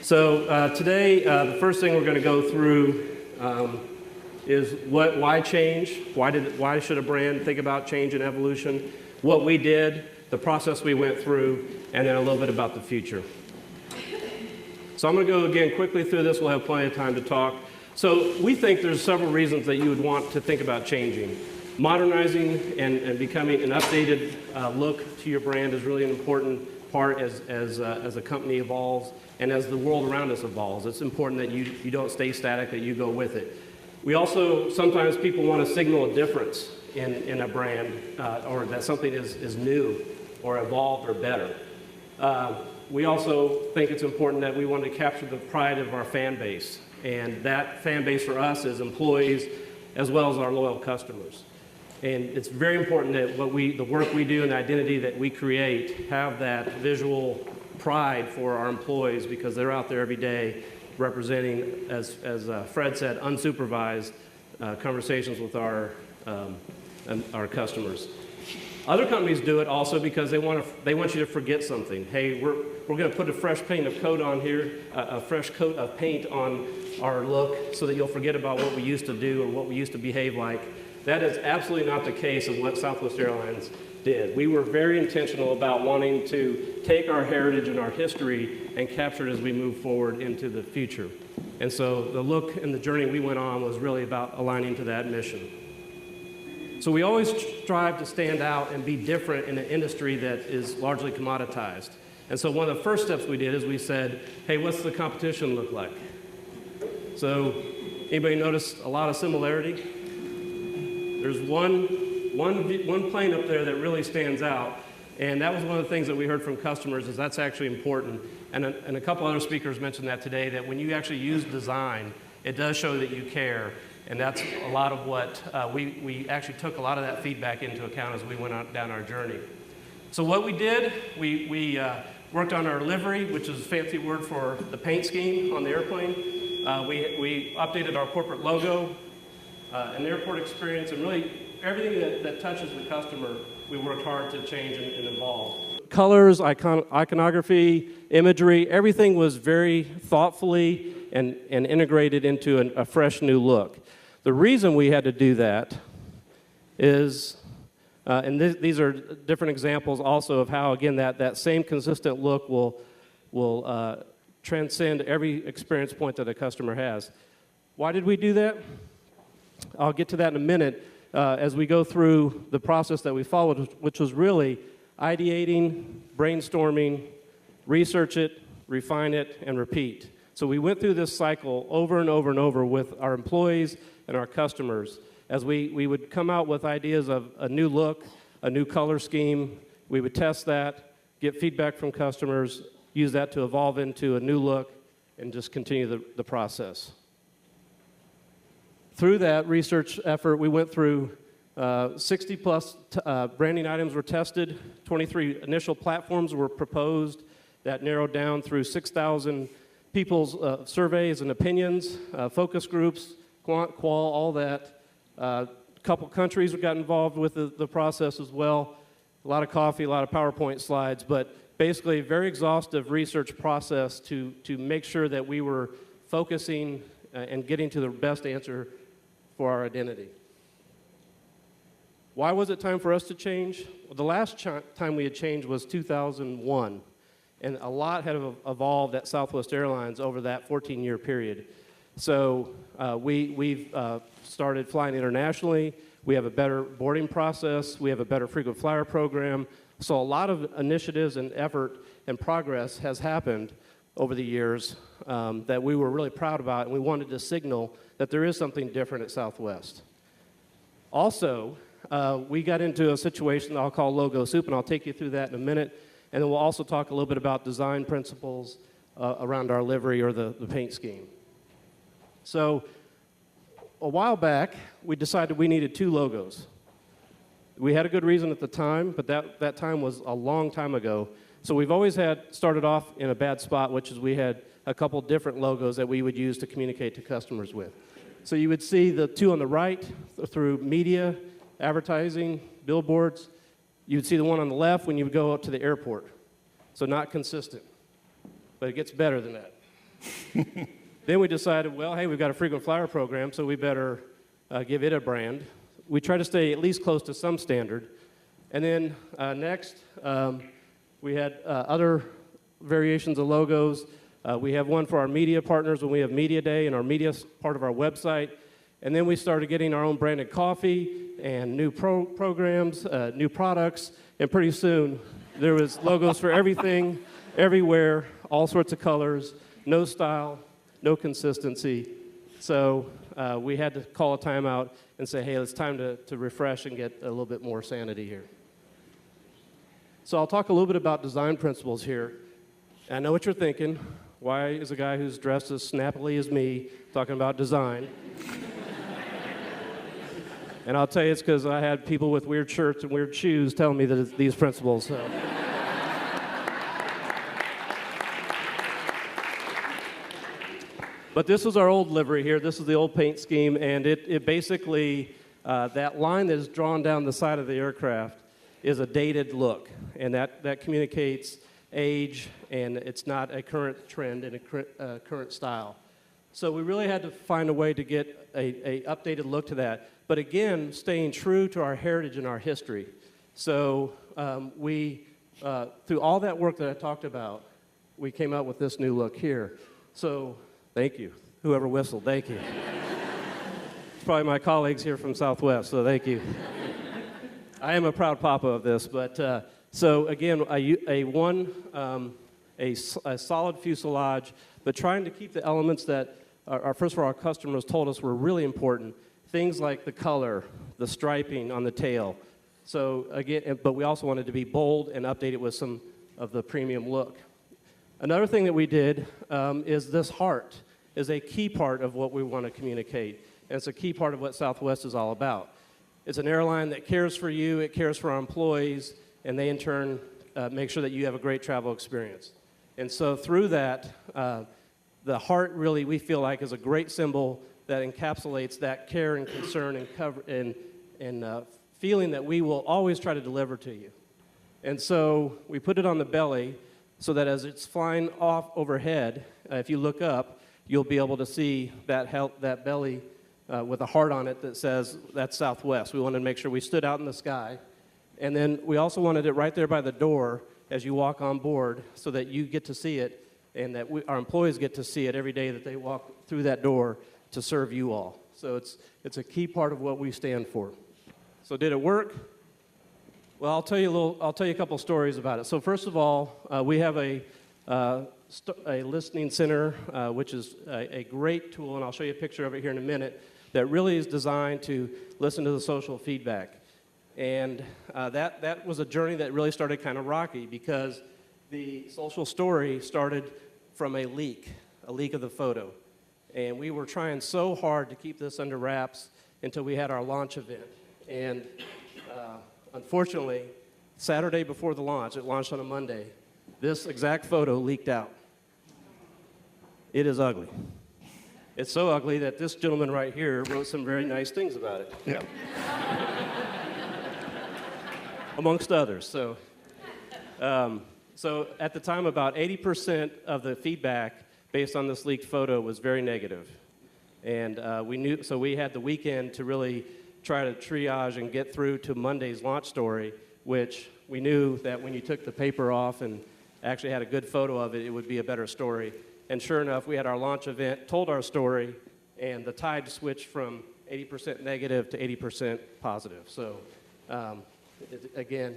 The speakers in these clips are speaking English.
So today, the first thing we're going to go through is why change? Why should a brand think about change and evolution? What we did, the process we went through, and then a little bit about the future. So I'm going to go again quickly through this. We'll have plenty of time to talk. So we think there's several reasons that you would want to think about changing. Modernizing and becoming an updated look to your brand is really an important part as a company evolves and as the world around us evolves. It's important that you don't stay static, that you go with it. We also, sometimes people want to signal a difference in a brand or that something is new or evolved or better. We also think it's important that we want to capture the pride of our fan base. And that fan base for us is employees as well as our loyal customers. And it's very important that the work we do and the identity that we create have that visual pride for our employees because they're out there every day representing, as Fred said, unsupervised conversations with our customers. Other companies do it also because they want you to forget something. Hey, we're going to put a fresh paint of coat on here, a fresh coat of paint on our look so that you'll forget about what we used to do or what we used to behave like. That is absolutely not the case of what Southwest Airlines did. We were very intentional about wanting to take our heritage and our history and capture it as we move forward into the future. And so the look and the journey we went on was really about aligning to that mission. So we always strive to stand out and be different in an industry that is largely commoditized. And so one of the first steps we did is we said, hey, what's the competition look like? So anybody notice a lot of similarity? There's one plane up there that really stands out, and that was one of the things that we heard from customers is that's actually important. And a couple other speakers mentioned that today, that when you actually use design, it does show that you care. And that's a lot of what we actually took a lot of that feedback into account as we went down our journey. So what we did, we worked on our livery, which is a fancy word for the paint scheme on the airplane. We updated our corporate logo, an airport experience, and really everything that touches the customer, we worked hard to change and evolve. Colors, iconography, imagery, everything was very thoughtfully and integrated into a fresh new look. The reason we had to do that is, and these are different examples also of how, again, that same consistent look will transcend every experience point that a customer has. Why did we do that? I'll get to that in a minute as we go through the process that we followed, which was really ideating, brainstorming, research it, refine it, and repeat. So we went through this cycle over and over and over with our employees and our customers as we would come out with ideas of a new look, a new color scheme. We would test that, get feedback from customers, use that to evolve into a new look, and just continue the process. Through that research effort, we went through 60-plus branding items were tested, 23 initial platforms were proposed that narrowed down through 6,000 people's surveys and opinions, focus groups, quant, qual, all that. A couple countries got involved with the process as well. A lot of coffee, a lot of PowerPoint slides, but basically a very exhaustive research process to make sure that we were focusing and getting to the best answer for our identity. Why was it time for us to change? Well, the last time we had changed was 2001, and a lot had evolved at Southwest Airlines over that 14-year period. So we've started flying internationally. We have a better boarding process. We have a better frequent flyer program. So a lot of initiatives and effort and progress has happened over the years that we were really proud about, and we wanted to signal that there is something different at Southwest. Also, we got into a situation I'll call logo soup, and I'll take you through that in a minute. And then we'll also talk a little bit about design principles around our livery or the paint scheme. So a while back, we decided we needed two logos. We had a good reason at the time, but that time was a long time ago. So we've always started off in a bad spot, which is we had a couple different logos that we would use to communicate to customers with. So you would see the two on the right through media, advertising, billboards. You'd see the one on the left when you would go out to the airport. So not consistent, but it gets better than that. Then we decided, well, hey, we've got a frequent flyer program, so we better give it a brand. We try to stay at least close to some standard. And then next, we had other variations of logos. We have one for our media partners when we have Media Day and our media part of our website. And then we started getting our own branded coffee and new programs, new products. And pretty soon, there was logos for everything, everywhere, all sorts of colors, no style, no consistency. So we had to call a timeout and say, hey, it's time to refresh and get a little bit more sanity here. So I'll talk a little bit about design principles here. I know what you're thinking. Why is a guy who's dressed as snappily as me talking about design? And I'll tell you it's because I had people with weird shirts and weird shoes telling me that it's these principles. So. But this is our old livery here. This is the old paint scheme, and it basically, that line that is drawn down the side of the aircraft is a dated look, and that communicates age, and it's not a current trend and a current style. So we really had to find a way to get a updated look to that, but again, staying true to our heritage and our history. So we, through all that work that I talked about, we came up with this new look here. So thank you. Whoever whistled, thank you. It's probably my colleagues here from Southwest, so thank you. I am a proud papa of this, but so again, a solid fuselage, but trying to keep the elements that first of all, our customers told us were really important. Things like the color, the striping on the tail. So again, but we also wanted to be bold and update it with some of the premium look. Another thing that we did is this heart is a key part of what we want to communicate. And it's a key part of what Southwest is all about. It's an airline that cares for you, it cares for our employees, and they in turn make sure that you have a great travel experience. And so through that, the heart really, we feel like, is a great symbol that encapsulates that care and concern and feeling that we will always try to deliver to you. And so we put it on the belly so that as it's flying off overhead, if you look up, you'll be able to see that belly with a heart on it that says, that's Southwest. We wanted to make sure we stood out in the sky. And then we also wanted it right there by the door as you walk on board so that you get to see it and that our employees get to see it every day that they walk through that door to serve you all. So it's a key part of what we stand for. So did it work? Well, I'll tell you a couple stories about it. So first of all, we have a listening center, which is a great tool, and I'll show you a picture of it here in a minute, that really is designed to listen to the social feedback. And that was a journey that really started kind of rocky because the social story started from a leak of the photo. And we were trying so hard to keep this under wraps until we had our launch event. And unfortunately, Saturday before the launch, it launched on a Monday, this exact photo leaked out. It is ugly. It's so ugly that this gentleman right here wrote some very nice things about it. Yeah. Amongst others. So at the time, about 80% of the feedback based on this leaked photo was very negative. And we had the weekend to really try to triage and get through to Monday's launch story, which we knew that when you took the paper off and actually had a good photo of it, it would be a better story. And sure enough, we had our launch event, told our story, and the tide switched from 80% negative to 80% positive. So again,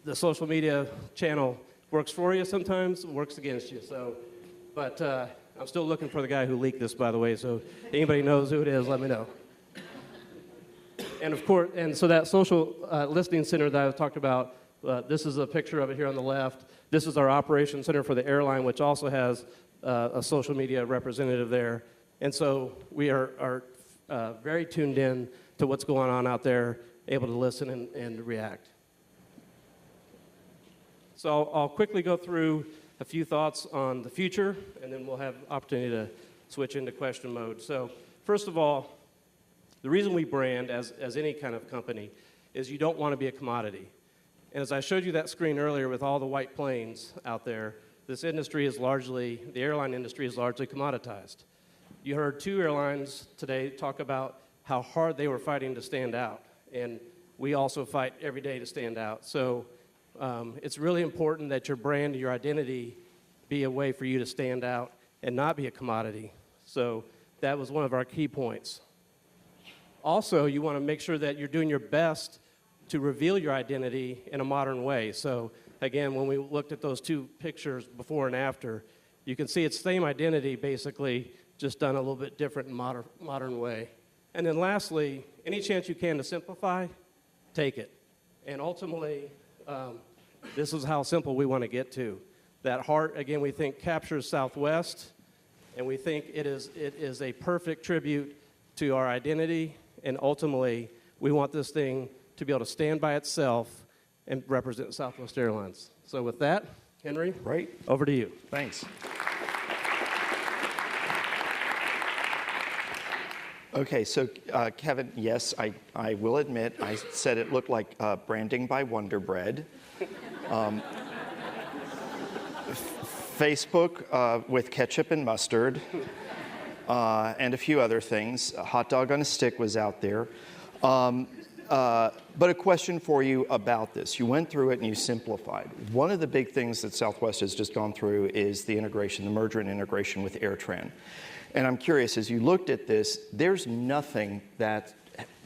the social media channel works for you sometimes, works against you. So, but I'm still looking for the guy who leaked this, by the way, so if anybody knows who it is, let me know. And of course, and so that social listening center that I talked about, this is a picture of it here on the left. This is our operations center for the airline, which also has a social media representative there. And so we are very tuned in to what's going on out there, able to listen and react. So I'll quickly go through a few thoughts on the future, and then we'll have opportunity to switch into question mode. So first of all, the reason we brand as any kind of company is you don't want to be a commodity. And as I showed you that screen earlier with all the white planes out there, the airline industry is largely commoditized. You heard 2 airlines today talk about how hard they were fighting to stand out, and we also fight every day to stand out. So it's really important that your brand, your identity, be a way for you to stand out and not be a commodity. So that was one of our key points. Also, you want to make sure that you're doing your best to reveal your identity in a modern way. So again, when we looked at those 2 pictures before and after, you can see it's the same identity basically, just done a little bit different and modern way. And then lastly, any chance you can to simplify, take it. And ultimately, this is how simple we want to get to. That heart, again, we think captures Southwest, and we think it is a perfect tribute to our identity, and ultimately, we want this thing to be able to stand by itself and represent Southwest Airlines. So with that, Henry, right, over to you. Thanks. Okay, so Kevin, yes, I will admit, I said it looked like branding by Wonder Bread. Facebook with ketchup and mustard, and a few other things. A hot dog on a stick was out there. But a question for you about this. You went through it and you simplified. One of the big things that Southwest has just gone through is the integration, the merger and integration with AirTran. And I'm curious, as you looked at this, there's nothing that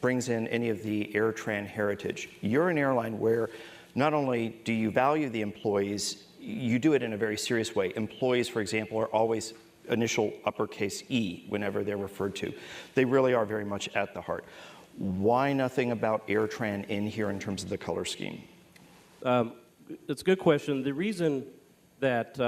brings in any of the AirTran heritage. You're an airline where not only do you value the employees, you do it in a very serious way. Employees, for example, are always initial uppercase E whenever they're referred to. They really are very much at the heart. Why nothing about AirTran in here in terms of the color scheme? It's a good question. The reason that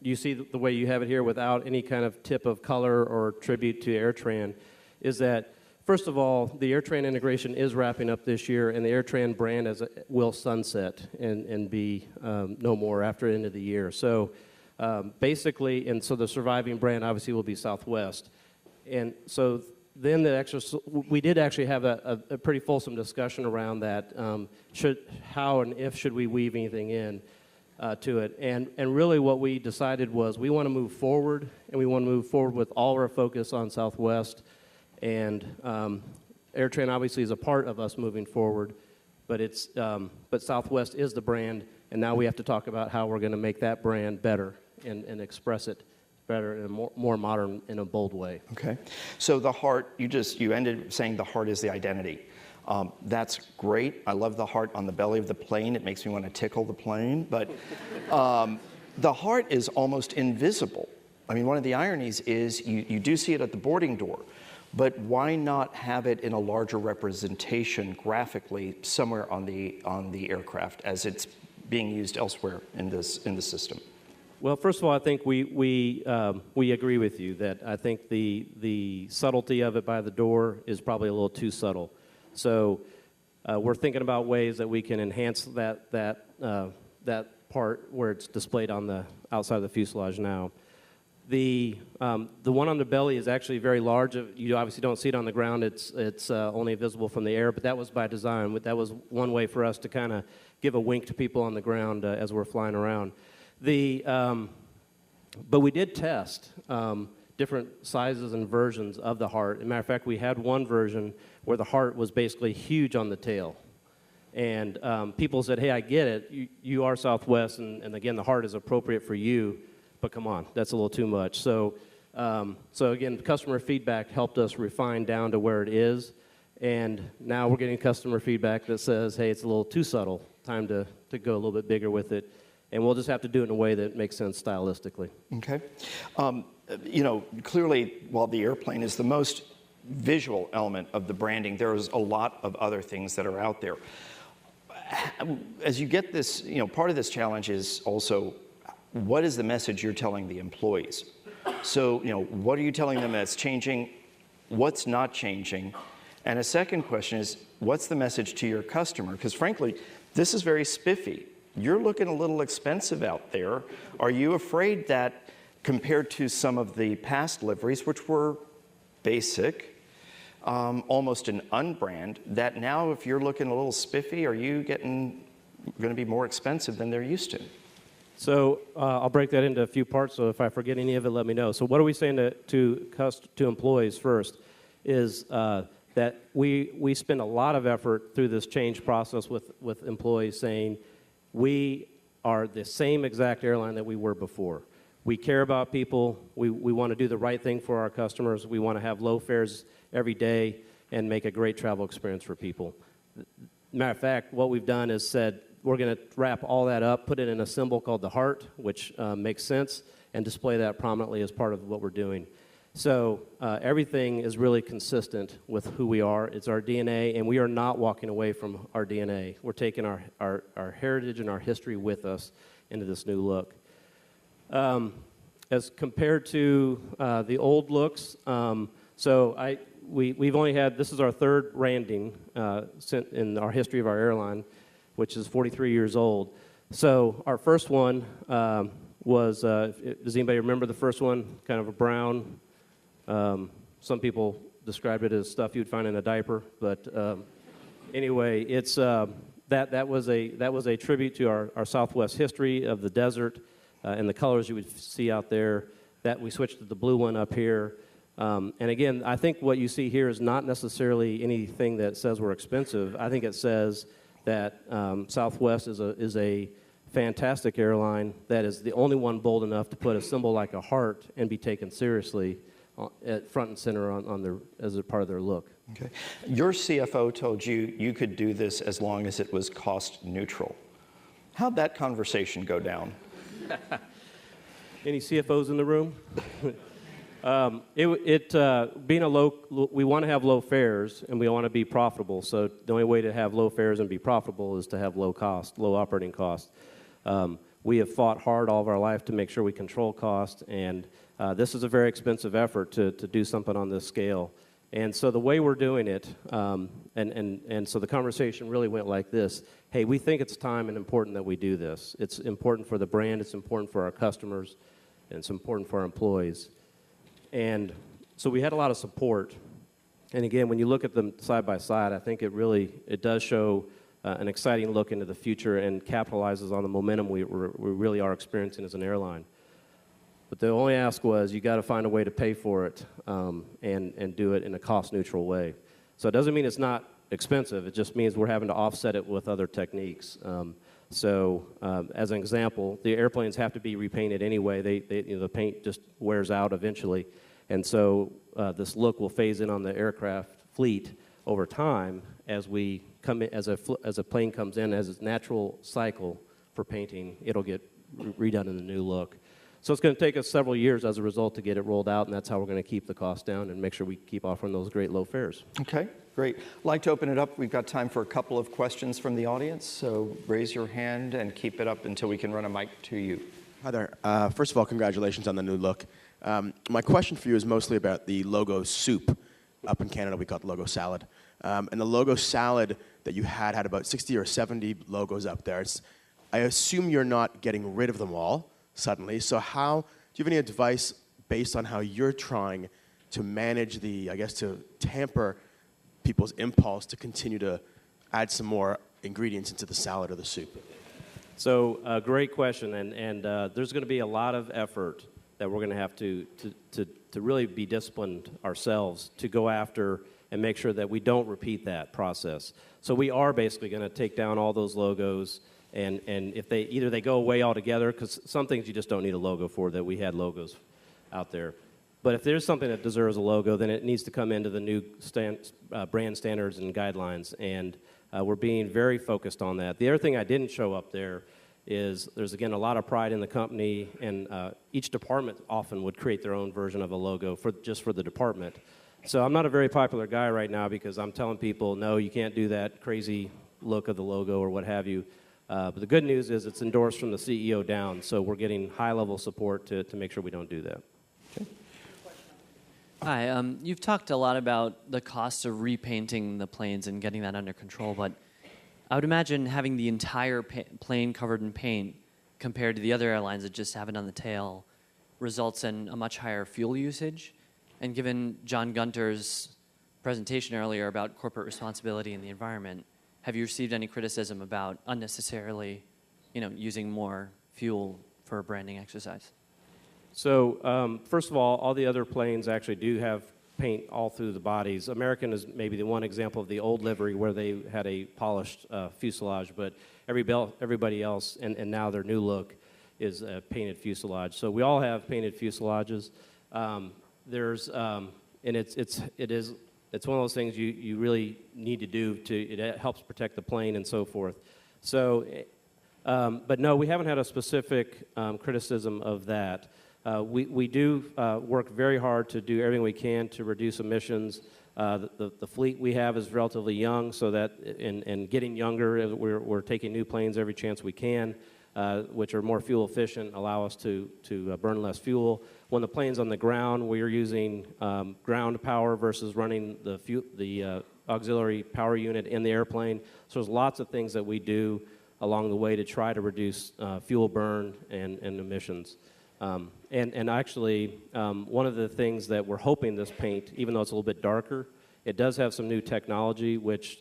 you see the way you have it here without any kind of tip of color or tribute to AirTran is that, first of all, the AirTran integration is wrapping up this year, and the AirTran brand will sunset and be no more after the end of the year. So basically, and so the surviving brand obviously will be Southwest. And so then we did actually have a pretty fulsome discussion around that. How and if should we weave anything in to it? And really what we decided was we want to move forward, and we want to move forward with all our focus on Southwest. And AirTran obviously is a part of us moving forward, but Southwest is the brand, and now we have to talk about how we're going to make that brand better and express it better in a more modern, in a bold way. Okay. So the heart, you ended saying the heart is the identity. That's great. I love the heart on the belly of the plane. It makes me want to tickle the plane. But the heart is almost invisible. I mean, one of the ironies is you do see it at the boarding door, but why not have it in a larger representation graphically somewhere on the aircraft as it's being used elsewhere in the system? Well, first of all, I think we agree with you that I think the subtlety of it by the door is probably a little too subtle. So we're thinking about ways that we can enhance that part where it's displayed on the outside of the fuselage now. The one on the belly is actually very large. You obviously don't see it on the ground. It's only visible from the air, but that was by design. That was one way for us to kind of give a wink to people on the ground as we're flying around. But we did test different sizes and versions of the heart. As a matter of fact, we had one version where the heart was basically huge on the tail. And people said, hey, I get it. You are Southwest, and again, the heart is appropriate for you, but come on, that's a little too much. So again, customer feedback helped us refine down to where it is. And now we're getting customer feedback that says, hey, it's a little too subtle. Time to go a little bit bigger with it. And we'll just have to do it in a way that makes sense stylistically. Okay. Clearly, while the airplane is the most visual element of the branding, there's a lot of other things that are out there. As you get this, part of this challenge is also, what is the message you're telling the employees? So, what are you telling them that's changing? What's not changing? And a second question is, what's the message to your customer? Because frankly, this is very spiffy. You're looking a little expensive out there. Are you afraid that compared to some of the past liveries, which were basic, almost an unbrand, that now if you're looking a little spiffy, are you going to be more expensive than they're used to? So I'll break that into a few parts, so if I forget any of it, let me know. So what are we saying to employees first is that we spend a lot of effort through this change process with employees saying we are the same exact airline that we were before. We care about people. We want to do the right thing for our customers. We want to have low fares every day and make a great travel experience for people. Matter of fact, what we've done is said we're going to wrap all that up, put it in a symbol called the heart, which makes sense, and display that prominently as part of what we're doing. So everything is really consistent with who we are. It's our DNA, and we are not walking away from our DNA. We're taking our heritage and our history with us into this new look. As compared to the old looks, we've only had, this is our third branding in our history of our airline, which is 43 years old. So our first one was, does anybody remember the first one? Kind of a brown. Some people described it as stuff you'd find in a diaper, but anyway, it's that was a tribute to our Southwest history of the desert and the colors you would see out there. That we switched to the blue one up here. And again, I think what you see here is not necessarily anything that says we're expensive. I think it says that Southwest is a fantastic airline that is the only one bold enough to put a symbol like a heart and be taken seriously at front and center as a part of their look. Okay. Your CFO told you you could do this as long as it was cost neutral. How'd that conversation go down? Any CFOs in the room? Being we want to have low fares and we want to be profitable. So the only way to have low fares and be profitable is to have low operating costs. We have fought hard all of our life to make sure we control cost, and this is a very expensive effort to do something on this scale. And so the way we're doing it, and so the conversation really went like this: hey, we think it's time and important that we do this. It's important for the brand, it's important for our customers, and it's important for our employees. And so we had a lot of support. And again, when you look at them side by side, I think it does show an exciting look into the future and capitalizes on the momentum we really are experiencing as an airline. But the only ask was you got to find a way to pay for it and do it in a cost-neutral way. So it doesn't mean it's not expensive. It just means we're having to offset it with other techniques. As an example, the airplanes have to be repainted anyway. The paint just wears out eventually. And so this look will phase in on the aircraft fleet over time as we come in, as a plane comes in, as its natural cycle for painting, it'll get redone in the new look. So it's going to take us several years as a result to get it rolled out, and that's how we're going to keep the cost down and make sure we keep offering those great low fares. Okay, great. I'd like to open it up. We've got time for a couple of questions from the audience, so raise your hand and keep it up until we can run a mic to you. Hi there. First of all, congratulations on the new look. My question for you is mostly about the logo soup. Up in Canada, we call it the logo salad. And the logo salad that you had about 60 or 70 logos up there. I assume you're not getting rid of them all suddenly. So do you have any advice based on how you're trying to manage to tamper people's impulse to continue to add some more ingredients into the salad or the soup? So great question, and there's going to be a lot of effort that we're going to have to really be disciplined ourselves to go after and make sure that we don't repeat that process. So we are basically going to take down all those logos, and if they go away altogether, because some things you just don't need a logo for, that we had logos out there. But if there's something that deserves a logo, then it needs to come into the new brand standards and guidelines, and we're being very focused on that. The other thing I didn't show up there is there's, again, a lot of pride in the company, and each department often would create their own version of a logo just for the department. So I'm not a very popular guy right now because I'm telling people, no, you can't do that crazy look of the logo or what have you. But the good news is it's endorsed from the CEO down, so we're getting high-level support to make sure we don't do that. Okay. Hi, you've talked a lot about the cost of repainting the planes and getting that under control, but I would imagine having the entire plane covered in paint compared to the other airlines that just have it on the tail results in a much higher fuel usage. And given John Gunter's presentation earlier about corporate responsibility in the environment, have you received any criticism about unnecessarily, using more fuel for a branding exercise? So first of all the other planes actually do have paint all through the bodies. American is maybe the one example of the old livery where they had a polished fuselage, but everybody else, and now their new look is a painted fuselage. So we all have painted fuselages. And it's one of those things you really need to do it helps protect the plane and so forth. So, but no, we haven't had a specific criticism of that. We do work very hard to do everything we can to reduce emissions. The fleet we have is relatively young, so that and getting younger, we're taking new planes every chance we can, which are more fuel efficient, allow us to burn less fuel. When the plane's on the ground, we are using ground power versus running the auxiliary power unit in the airplane. So there's lots of things that we do along the way to try to reduce fuel burn and emissions. And actually, one of the things that we're hoping this paint, even though it's a little bit darker, it does have some new technology which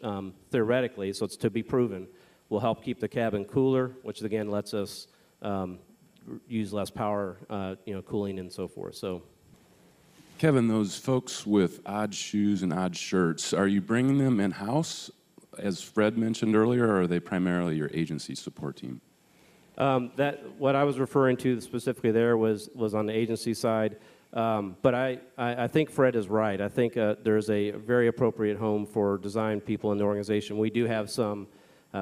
theoretically, so it's to be proven, will help keep the cabin cooler, which again lets us use less power, cooling and so forth. So, Kevin, those folks with odd shoes and odd shirts, are you bringing them in-house, as Fred mentioned earlier, or are they primarily your agency support team? That what I was referring to specifically there was on the agency side. But I think Fred is right. I think there's a very appropriate home for design people in the organization. We do have some.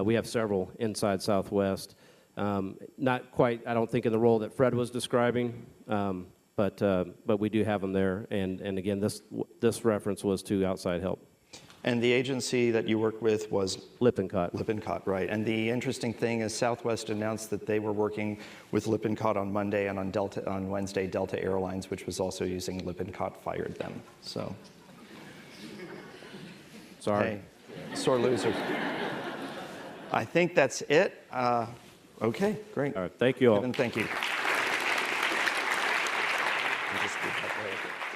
We have several inside Southwest. Not quite, I don't think, in the role that Fred was describing, but we do have them there. And again, this reference was to outside help. And the agency that you worked with was? Lippincott. Lippincott, right. And the interesting thing is Southwest announced that they were working with Lippincott on Monday, and on Wednesday, Delta Airlines, which was also using Lippincott, fired them. So, Sorry. Hey, sore loser. I think that's it. Okay, great. All right, thank you all. Kevin, thank you. I'll just give that right.